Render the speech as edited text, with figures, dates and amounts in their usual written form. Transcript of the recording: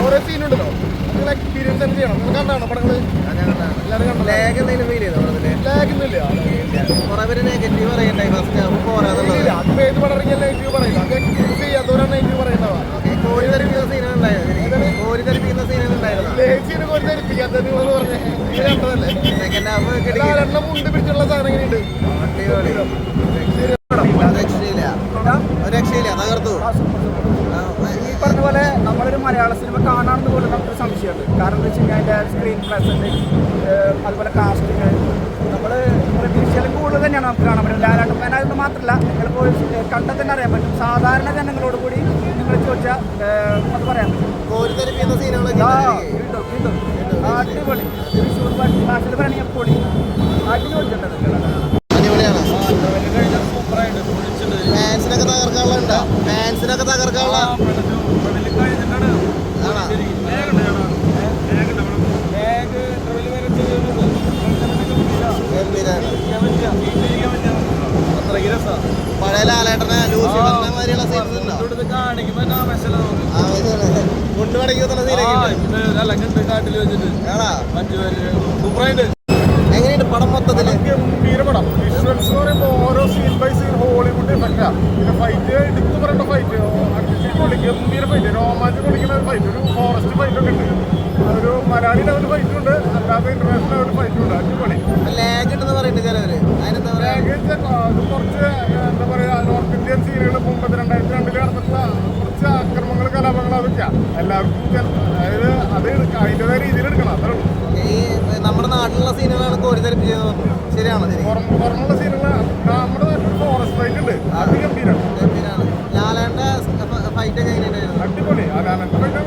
ഓരോ സീനുണ്ടല്ലോ നിങ്ങൾ എക്സ്പീരിയൻസ് എന്ത് ചെയ്യണം? നിങ്ങൾ കണ്ടാണോ പടങ്ങള്? അതിപ്പോ ഏത് പടം ഇറങ്ങിയാൽ നെഗറ്റീവ് പറയില്ല. അത് എക്സ്പീരിയൻസ് ചെയ്യാത്തവരാണ് നെഗറ്റീവ് പറയുന്നതാ. ധരിപ്പിക്കാത്തത് പറഞ്ഞേ രണ്ടെണ്ണം മുണ്ട് പിടിച്ചുള്ള സാധനം എങ്ങനെയുണ്ട്? ഈ പറഞ്ഞ പോലെ നമ്മളൊരു മലയാള സിനിമ കാണാണെന്ന് പോലും നമുക്കൊരു സംശയമുണ്ട്. കാരണം എന്താ വെച്ച് കഴിഞ്ഞാൽ അതിൻ്റെ സ്ക്രീൻ പ്രസൻറ്റ് അതുപോലെ കാസ്റ്റിങ് നമ്മൾ പ്രതീക്ഷയിലും കൂടുതൽ തന്നെയാണ് നമുക്ക് കാണാൻ പറ്റും. ലാലാട്ടമ്മേനായത് മാത്രമല്ല നിങ്ങളിപ്പോൾ കണ്ടാൽ തന്നെ അറിയാൻ പറ്റും. സാധാരണ ജനങ്ങളോട് കൂടി നിങ്ങൾ ചോദിച്ചാൽ അത് പറയാൻ പറ്റും. അടിപൊളി ഭാഷയിൽ പറയണമെങ്കിൽ പൊടി അടിപൊളിച്ചിട്ടുണ്ട്. ഫാൻസിനൊക്കെ തകർക്കാനുള്ള ഫാൻസിനൊക്കെ തകർക്കാനുള്ള പഴയ ലാലേട്ടനെ ലൂസിഫറിനെ മാതിരിയുള്ള സീൻസ് എങ്ങനെയുണ്ട് പടം മൊത്തത്തില്? ഗംഭീരപടം. വിഷ്വൽസ് എന്ന് പറയുമ്പോൾ ഓരോ സീൻ ബൈ സീൻ ഹോളിവുഡ് എഫക്റ്റാ. പിന്നെ ഫൈറ്റ് എടുത്തു പറയേണ്ട ഫൈറ്റ് ഗംഭീര ഫൈറ്റ്, രോമാഞ്ചം കൊള്ളിക്കുന്ന ഒരു ഫൈറ്റ്, ഒരു ഫോറസ്റ്റ് ഫൈറ്റ് ഒക്കെ ഉണ്ട്. ഒരു മലയാളി ലെവൽ ഫൈറ്റും ഉണ്ട്, അല്ലാതെ ഇന്റർനാഷണൽ ലെവൽ ഫൈറ്റും ഉണ്ട്. അടിപൊളി. ലാഗ് ഉണ്ടെന്ന് പറയുന്നുണ്ട് ചിലവര്. അത് കുറച്ച് എന്താ പറയാ, നോർത്ത് ഇന്ത്യൻ സീനുകൾ മുമ്പ് 2002 നടന്നിട്ടുള്ള കുറച്ച് ആക്രമണങ്ങൾ കലാപങ്ങൾ അതൊക്കെയാ എല്ലാവർക്കും. അതായത് അത് അതിൻ്റെതായ രീതിയിൽ എടുക്കണം, അത്രേ ഉള്ളൂ. നമ്മുടെ നാട്ടിലുള്ള സീനുകളാണ് കോരിത്തരിപ്പിച്ചത്. ശരിയാണോ? പുറമുള്ള സീനുകൾ നമ്മുടെ നാട്ടിൽ ഫോറസ്റ്റ് ഫൈറ്റ് ഉണ്ട്, അത് ഗംഭീരാണ്. ലാലേട്ടന്റെ ഫൈറ്റ് ഒക്കെ എങ്ങനെയുണ്ടായിരുന്നു? അടിപൊളി. ലാലേട്ടന്റെ ഫൈറ്റ്